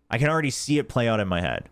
I can already see it play out in my head.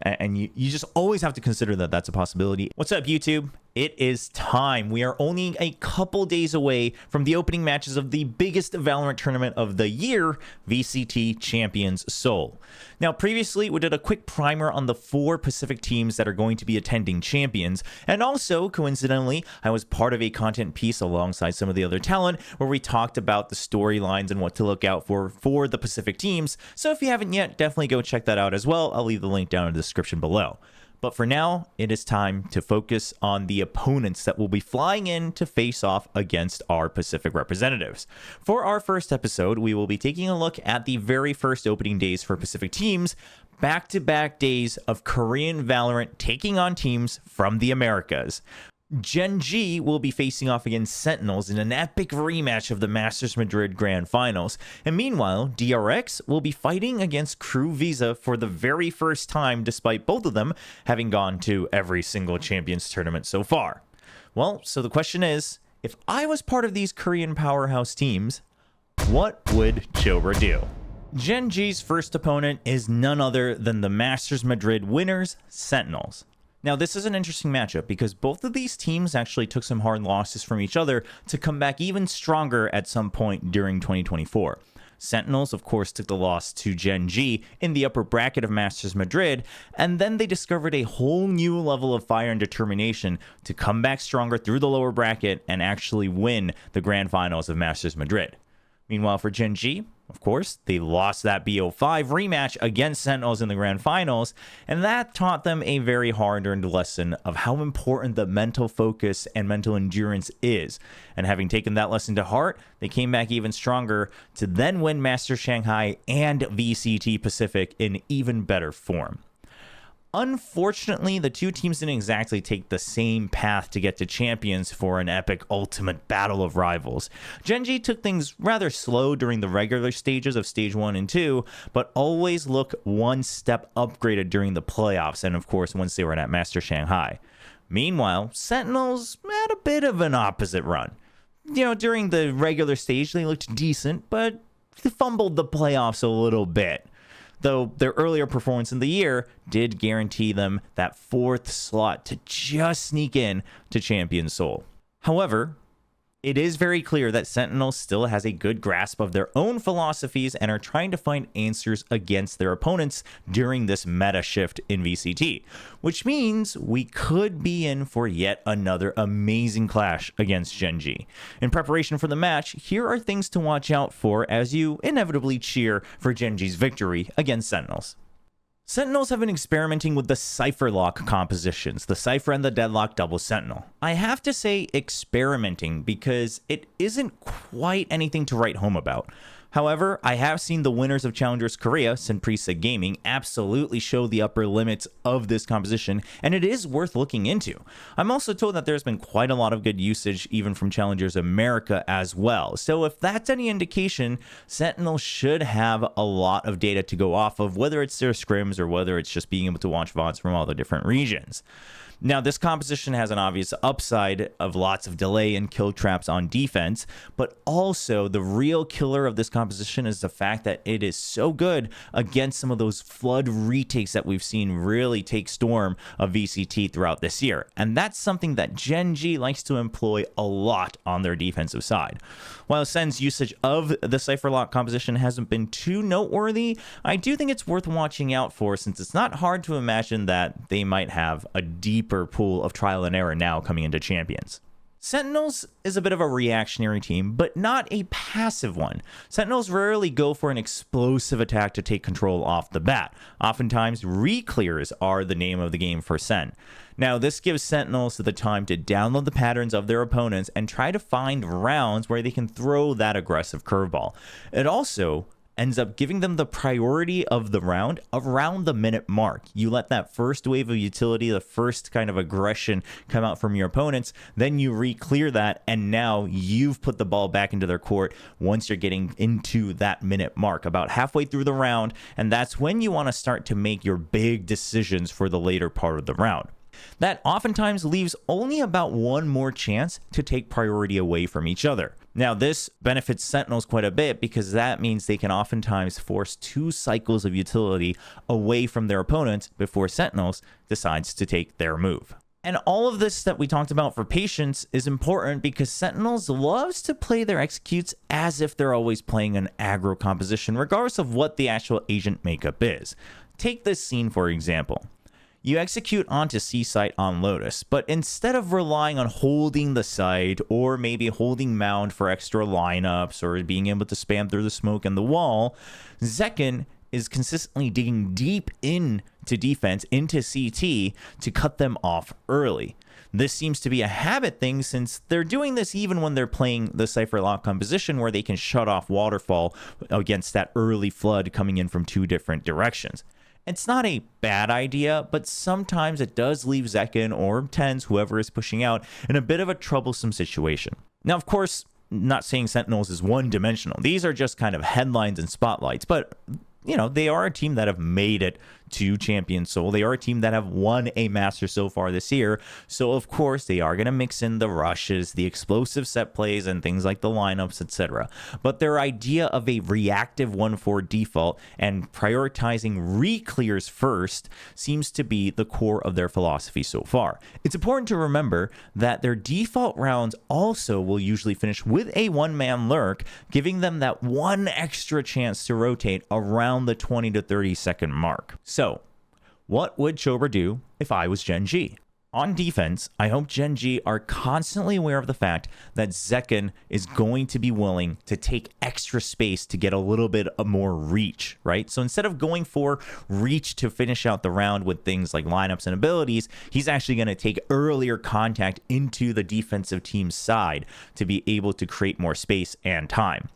And you just always have to consider that that's a possibility. What's up, YouTube? It is time. We are only a couple days away from the opening matches of the biggest Valorant tournament of the year, VCT Champions Seoul. Now, previously, we did a quick primer on the 4 Pacific teams that are going to be attending Champions. And also, coincidentally, I was part of a content piece alongside some of the other talent where we talked about the storylines and what to look out for the Pacific teams. So if you haven't yet, definitely go check that out as well. I'll leave the link down in the description below. But for now, it is time to focus on the opponents that will be flying in to face off against our Pacific representatives. For our first episode, we will be taking a look at the very first opening days for Pacific teams, back-to-back days of Korean Valorant taking on teams from the Americas. GEN G will be facing off against Sentinels in an epic rematch of the Masters Madrid Grand Finals, and meanwhile, DRX will be fighting against KRU Visa for the very first time, despite both of them having gone to every single Champions tournament so far. Well, so the question is, if I was part of these Korean powerhouse teams, what would Chobra do? GEN G's first opponent is none other than the Masters Madrid winners, Sentinels. Now, this is an interesting matchup because both of these teams actually took some hard losses from each other to come back even stronger at some point during 2024. Sentinels, of course, took the loss to GEN G in the upper bracket of Masters Madrid, and then they discovered a whole new level of fire and determination to come back stronger through the lower bracket and actually win the Grand Finals of Masters Madrid. Meanwhile, for GEN G, of course, they lost that BO5 rematch against Sentinels in the Grand Finals, and that taught them a very hard-earned lesson of how important the mental focus and mental endurance is. And having taken that lesson to heart, they came back even stronger to then win Masters Shanghai and VCT Pacific in even better form. Unfortunately, the two teams didn't exactly take the same path to get to Champions for an epic ultimate battle of rivals. GEN G took things rather slow during the regular stages of Stage 1 and 2, but always look one step upgraded during the playoffs, and of course once they were at Master Shanghai. Meanwhile, Sentinels had a bit of an opposite run. During the regular stage they looked decent, but they fumbled the playoffs a little bit. Though their earlier performance in the year did guarantee them that 4th slot to just sneak in to Champions Seoul. However, it is very clear that Sentinels still has a good grasp of their own philosophies and are trying to find answers against their opponents during this meta shift in VCT, which means we could be in for yet another amazing clash against GEN G. In preparation for the match, here are things to watch out for as you inevitably cheer for GEN G's victory against Sentinels. Sentinels have been experimenting with the Cypher lock compositions, the Cypher and the Deadlock double Sentinel. I have to say experimenting because it isn't quite anything to write home about. However, I have seen the winners of Challengers Korea, Senprisa Gaming, absolutely show the upper limits of this composition, and it is worth looking into. I'm also told that there's been quite a lot of good usage even from Challengers America as well. So if that's any indication, Sentinel should have a lot of data to go off of, whether it's their scrims or whether it's just being able to watch VODs from all the different regions. Now, this composition has an obvious upside of lots of delay and kill traps on defense, but also the real killer of this composition is the fact that it is so good against some of those flood retakes that we've seen really take storm of VCT throughout this year. And that's something that GEN G likes to employ a lot on their defensive side. While SEN's usage of the Cypher lock composition hasn't been too noteworthy, I do think it's worth watching out for, since it's not hard to imagine that they might have a deeper pool of trial and error now coming into Champions. Sentinels is a bit of a reactionary team, but not a passive one. Sentinels rarely go for an explosive attack to take control off the bat. Oftentimes, re-clears are the name of the game for Sen. Now, this gives Sentinels the time to download the patterns of their opponents and try to find rounds where they can throw that aggressive curveball. It also ends up giving them the priority of the round around the minute mark. You let that first wave of utility, the first kind of aggression come out from your opponents, then you re-clear that, and now you've put the ball back into their court once you're getting into that minute mark, about halfway through the round, and that's when you want to start to make your big decisions for the later part of the round. That oftentimes leaves only about one more chance to take priority away from each other. Now, this benefits Sentinels quite a bit because that means they can oftentimes force 2 cycles of utility away from their opponents before Sentinels decides to take their move. And all of this that we talked about for patience is important because Sentinels loves to play their executes as if they're always playing an aggro composition, regardless of what the actual agent makeup is. Take this scene for example. You execute onto C site on Lotus, but instead of relying on holding the site or maybe holding mound for extra lineups or being able to spam through the smoke and the wall, Zekken is consistently digging deep into defense, into CT, to cut them off early. This seems to be a habit thing since they're doing this even when they're playing the Cypher lock composition where they can shut off Waterfall against that early flood coming in from 2 different directions. It's not a bad idea, but sometimes it does leave Zekken or TENS, whoever is pushing out, in a bit of a troublesome situation. Now, of course, not saying Sentinels is one-dimensional. These are just kind of headlines and spotlights, but you know, they are a team that have made it to Champions Seoul. They are a team that have won a Master so far this year. So, of course, they are going to mix in the rushes, the explosive set plays, and things like the lineups, etc. But their idea of a reactive 1-4 default and prioritizing re-clears first seems to be the core of their philosophy so far. It's important to remember that their default rounds also will usually finish with a one-man lurk, giving them that one extra chance to rotate around the 20 to 30 second mark. So, what would Chobra do if I was Gen G? On defense, I hope Gen G are constantly aware of the fact that Zekken is going to be willing to take extra space to get a little bit of more reach, right? So instead of going for reach to finish out the round with things like lineups and abilities, he's actually going to take earlier contact into the defensive team's side to be able to create more space and time.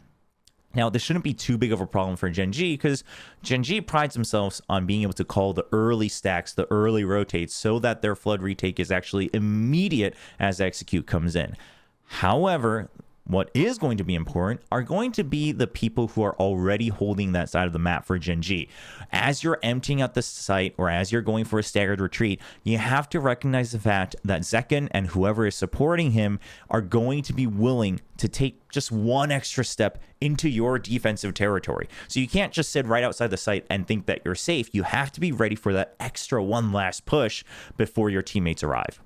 Now, this shouldn't be too big of a problem for Gen G because Gen G prides themselves on being able to call the early stacks, the early rotates, so that their flood retake is actually immediate as execute comes in. However, what is going to be important are going to be the people who are already holding that side of the map for Gen G. As you're emptying out the site or as you're going for a staggered retreat, you have to recognize the fact that Zekken and whoever is supporting him are going to be willing to take just one extra step into your defensive territory. So you can't just sit right outside the site and think that you're safe. You have to be ready for that extra one last push before your teammates arrive.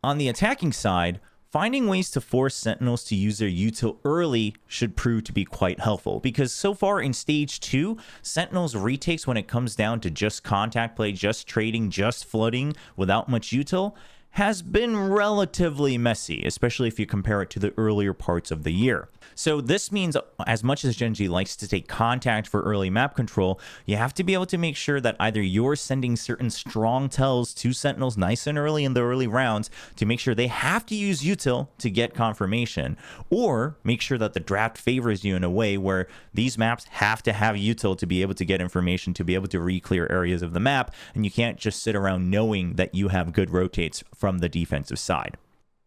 On the attacking side, finding ways to force Sentinels to use their util early should prove to be quite helpful, because so far in Stage 2, Sentinels retakes when it comes down to just contact play, just trading, just flooding without much util, has been relatively messy, especially if you compare it to the earlier parts of the year. So this means as much as Gen G likes to take contact for early map control, you have to be able to make sure that either you're sending certain strong tells to Sentinels nice and early in the early rounds to make sure they have to use util to get confirmation, or make sure that the draft favors you in a way where these maps have to have util to be able to get information, to be able to re-clear areas of the map, and you can't just sit around knowing that you have good rotates from the defensive side.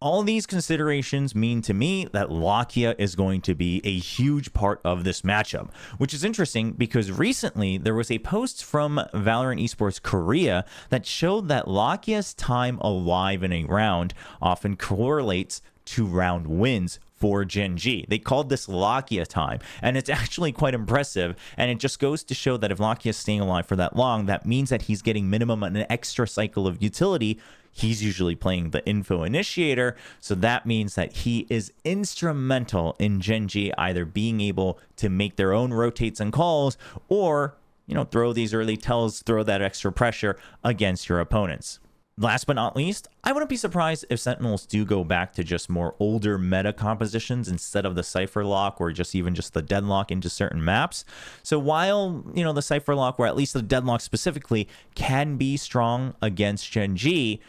All these considerations mean to me that Lakia is going to be a huge part of this matchup, which is interesting because recently there was a post from Valorant Esports Korea that showed that Lakia's time alive in a round often correlates to round wins for Gen G. They called this Lakia time, and it's actually quite impressive, and it just goes to show that if Lakia is staying alive for that long, that means that he's getting minimum an extra cycle of utility. He's usually playing the info initiator, so that means that he is instrumental in Gen G either being able to make their own rotates and calls, or, you know, throw these early tells, throw that extra pressure against your opponents. Last but not least, I wouldn't be surprised if Sentinels do go back to just more older meta compositions instead of the Cypher lock or just the Deadlock into certain maps. So while, you know, the Cypher lock, or at least the Deadlock specifically, can be strong against Gen G,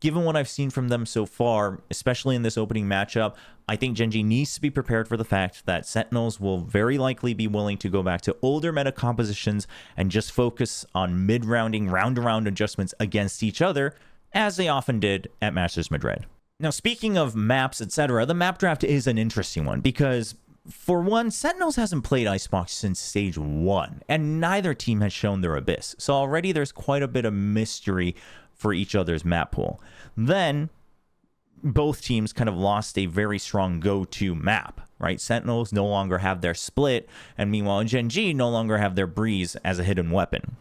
given what I've seen from them so far, especially in this opening matchup, I think Gen G needs to be prepared for the fact that Sentinels will very likely be willing to go back to older meta compositions and just focus on mid-rounding, round-to-round adjustments against each other, as they often did at Masters Madrid. Now, speaking of maps, etc., the map draft is an interesting one because, for one, Sentinels hasn't played Icebox since Stage 1, and neither team has shown their Abyss, so already there's quite a bit of mystery for each other's map pool. Then, both teams kind of lost a very strong go-to map, right? Sentinels no longer have their split, and meanwhile GEN G no longer have their breeze as a hidden weapon.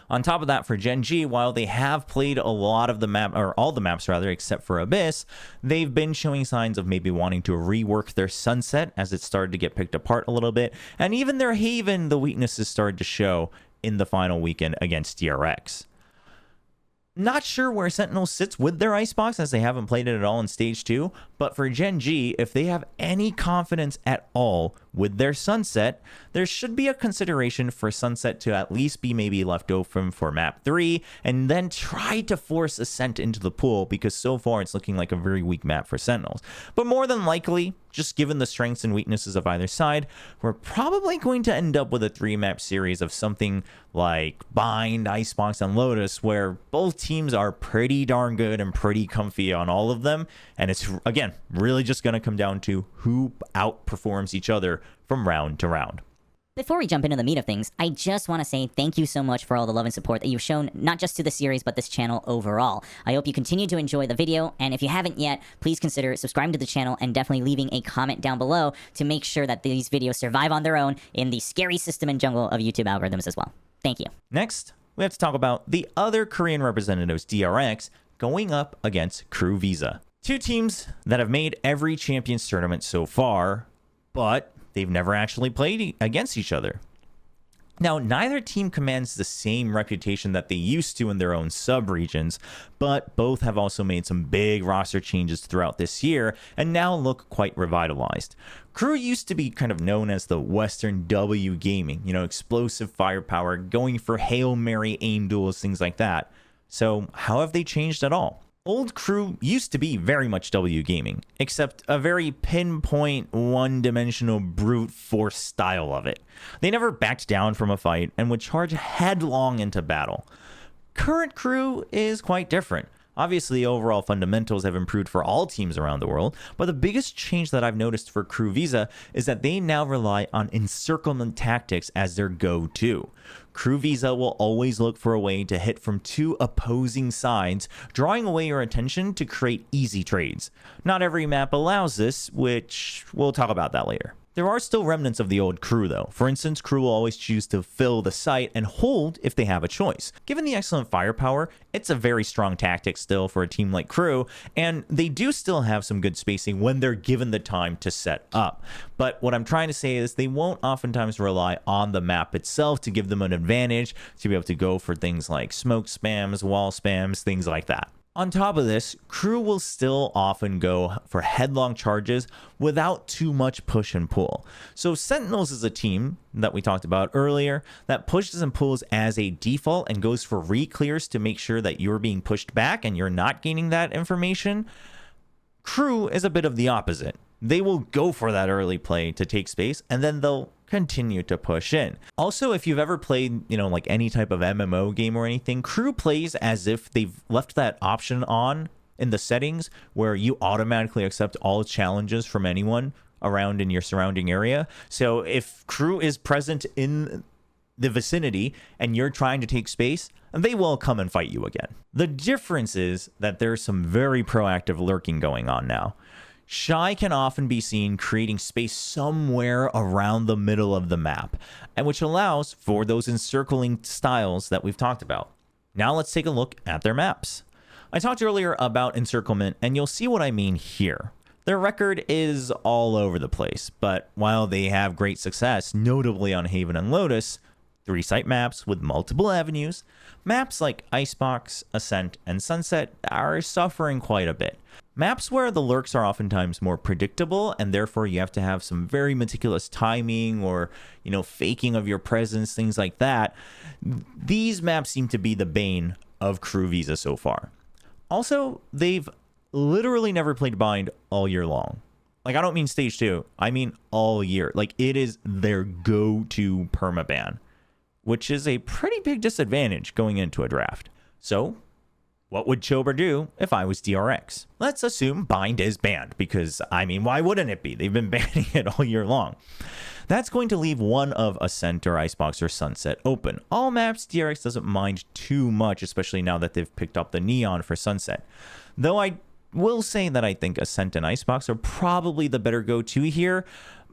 On top of that, for GEN G, while they have played a lot of the map, or all the maps rather, except for Abyss, they've been showing signs of maybe wanting to rework their Sunset as it started to get picked apart a little bit. And even their Haven, the weaknesses started to show in the final weekend against DRX. Not sure where Sentinels sits with their Icebox, as they haven't played it at all in Stage 2, but for GEN G, if they have any confidence at all with their Sunset, there should be a consideration for Sunset to at least be maybe left open for Map 3, and then try to force Ascent into the pool, because so far it's looking like a very weak map for Sentinels. But more than likely, just given the strengths and weaknesses of either side, we're probably going to end up with a 3-map series of something like Bind, Icebox, and Lotus, where both teams are pretty darn good and pretty comfy on all of them. And it's, again, really just going to come down to who outperforms each other from round to round. Before we jump into the meat of things, I just want to say thank you so much for all the love and support that you've shown, not just to the series, but this channel overall. I hope you continue to enjoy the video, and if you haven't yet, please consider subscribing to the channel and definitely leaving a comment down below to make sure that these videos survive on their own in the scary system and jungle of YouTube algorithms as well. Thank you. Next, we have to talk about the other Korean representatives, DRX, going up against KRU Visa. Two teams that have made every Champions tournament so far, but they've never actually played against each other. Now, neither team commands the same reputation that they used to in their own sub-regions, but both have also made some big roster changes throughout this year and now look quite revitalized. KRU used to be kind of known as the Western W gaming, you know, explosive firepower, going for Hail Mary aim duels, things like that. So how have they changed at all? Old KRU used to be very much W gaming, except a very pinpoint, one-dimensional brute force style of it. They never backed down from a fight and would charge headlong into battle. Current KRU is quite different. Obviously, overall fundamentals have improved for all teams around the world, but the biggest change that I've noticed for KRU Visa is that they now rely on encirclement tactics as their go-to. KRU Visa will always look for a way to hit from two opposing sides, drawing away your attention to create easy trades. Not every map allows this, which we'll talk about that later. There are still remnants of the old KRU though. For instance, KRU will always choose to fill the site and hold if they have a choice. Given the excellent firepower, it's a very strong tactic still for a team like KRU, and they do still have some good spacing when they're given the time to set up. But what I'm trying to say is they won't oftentimes rely on the map itself to give them an advantage to be able to go for things like smoke spams, wall spams, things like that. On top of this, KRU will still often go for headlong charges without too much push and pull. So Sentinels is a team that we talked about earlier that pushes and pulls as a default and goes for re-clears to make sure that you're being pushed back and you're not gaining that information. KRU is a bit of the opposite. They will go for that early play to take space, and then they'll continue to push in. Also, if you've ever played, you know, like any type of MMO game or anything, KRU plays as if they've left that option on in the settings where you automatically accept all challenges from anyone around in your surrounding area. So if KRU is present in the vicinity and you're trying to take space, they will come and fight you again. The difference is that there's some very proactive lurking going on now. Shyy can often be seen creating space somewhere around the middle of the map, and which allows for those encircling styles that we've talked about. Now let's take a look at their maps. I talked earlier about encirclement, and you'll see what I mean here. Their record is all over the place, but while they have great success, notably on Haven and Lotus, 3-site maps with multiple avenues, maps like Icebox, Ascent, and Sunset are suffering quite a bit. Maps where the lurks are oftentimes more predictable, and therefore you have to have some very meticulous timing or, you know, faking of your presence, things like that. These maps seem to be the bane of KRU Visa so far. Also, they've literally never played Bind all year long. Like, I don't mean Stage 2, I mean all year. Like, it is their go-to permaban, which is a pretty big disadvantage going into a draft. So, what would Chobra do if I was DRX? Let's assume Bind is banned, because, I mean, why wouldn't it be? They've been banning it all year long. That's going to leave one of Ascent or Icebox or Sunset open. All maps DRX doesn't mind too much, especially now that they've picked up the Neon for Sunset. Though I will say that I think Ascent and Icebox are probably the better go-to here.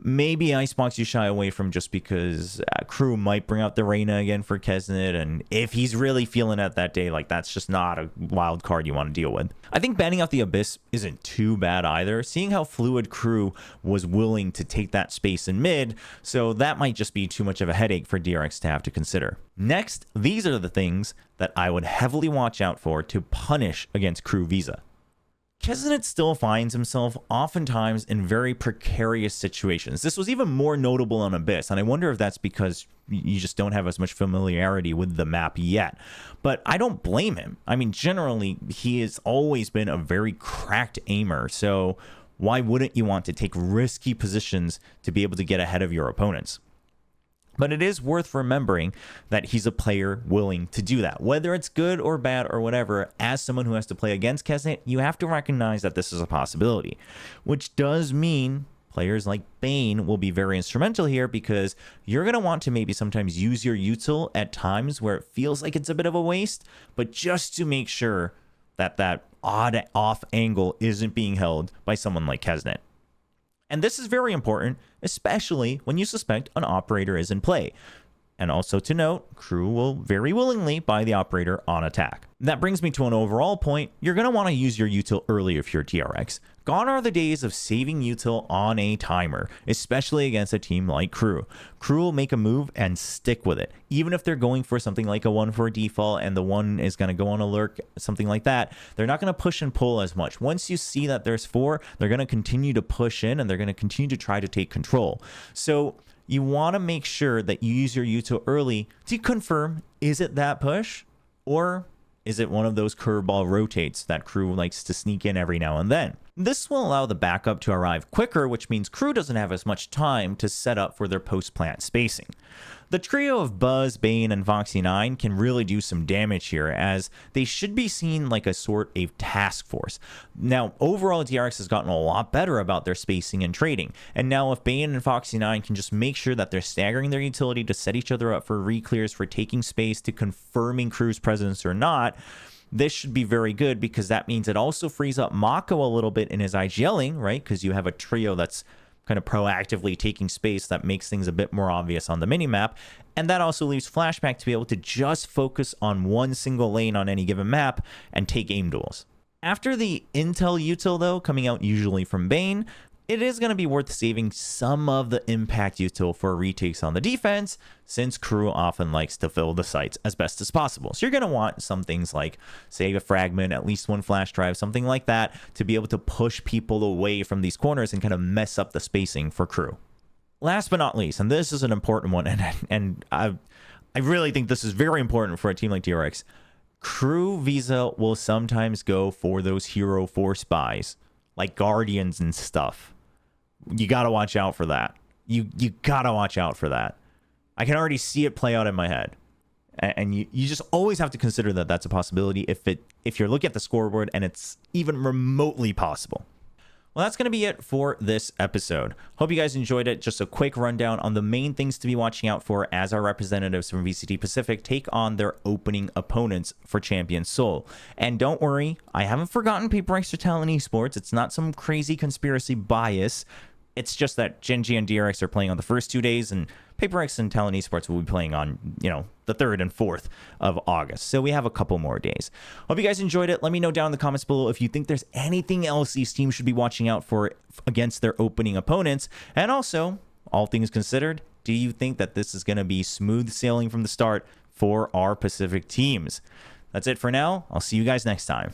Maybe Icebox you shy away from just because KRU might bring out the Reyna again for Kesnet, and if he's really feeling it that day, like that's just not a wild card you want to deal with. I think banning out the Abyss isn't too bad either, seeing how fluid KRU was willing to take that space in mid, so that might just be too much of a headache for DRX to have to consider. Next, these are the things that I would heavily watch out for to punish against KRU Visa. Kesnet still finds himself oftentimes in very precarious situations. This was even more notable on Abyss, and I wonder if that's because you just don't have as much familiarity with the map yet. But I don't blame him. I mean, generally, he has always been a very cracked aimer, so why wouldn't you want to take risky positions to be able to get ahead of your opponents? But it is worth remembering that he's a player willing to do that. Whether it's good or bad or whatever, as someone who has to play against Kesnet, you have to recognize that this is a possibility. Which does mean players like Bane will be very instrumental here, because you're going to want to maybe sometimes use your util at times where it feels like it's a bit of a waste, but just to make sure that that odd off angle isn't being held by someone like Kesnet. And this is very important, especially when you suspect an operator is in play. And also to note, KRU will very willingly buy the operator on attack. That brings me to an overall point. You're going to want to use your util early if you're DRX. Gone are the days of saving util on a timer, especially against a team like KRU. KRU will make a move and stick with it. Even if they're going for something like a 1 for a default and the 1 is going to go on a lurk, something like that, they're not going to push and pull as much. Once you see that there's 4, they're going to continue to push in and they're going to continue to try to take control. So you want to make sure that you use your util early to confirm, is it that push? Or is it one of those curveball rotates that KRU likes to sneak in every now and then? This will allow the backup to arrive quicker, which means KRU doesn't have as much time to set up for their post-plant spacing. The trio of Buzz, Bane, and Foxy9 can really do some damage here, as they should be seen like a sort of task force. Now, overall, DRX has gotten a lot better about their spacing and trading, and now if Bane and Foxy9 can just make sure that they're staggering their utility to set each other up for re-clears, for taking space, to confirming KRU's presence or not, this should be very good, because that means it also frees up Mako a little bit in his IGLing, right? Because you have a trio that's kind of proactively taking space that makes things a bit more obvious on the minimap. And that also leaves Flashback to be able to just focus on one single lane on any given map and take aim duels. After the Intel util, though, coming out usually from Bane, it is going to be worth saving some of the impact util for retakes on the defense, since KRU often likes to fill the sites as best as possible. So you're going to want some things like, say, a fragment, at least one flash drive, something like that, to be able to push people away from these corners and kind of mess up the spacing for KRU. Last but not least, and this is an important one, and I really think this is very important for a team like DRX, KRU Visa will sometimes go for those Hero 4 spies, like Guardians and stuff. You gotta watch out for that. You gotta watch out for that. I can already see it play out in my head. And you just always have to consider that that's a possibility if you're looking at the scoreboard and it's even remotely possible. Well, that's going to be it for this episode. Hope you guys enjoyed it. Just a quick rundown on the main things to be watching out for as our representatives from VCT Pacific take on their opening opponents for Champions Seoul. And don't worry, I haven't forgotten PaperX or Talent Esports. It's not some crazy conspiracy bias. It's just that GEN G and DRX are playing on the first 2 days, and PaperX and Talent Esports will be playing on, the 3rd and 4th of August. So we have a couple more days. Hope you guys enjoyed it. Let me know down in the comments below if you think there's anything else these teams should be watching out for against their opening opponents. And also, all things considered, do you think that this is going to be smooth sailing from the start for our Pacific teams? That's it for now. I'll see you guys next time.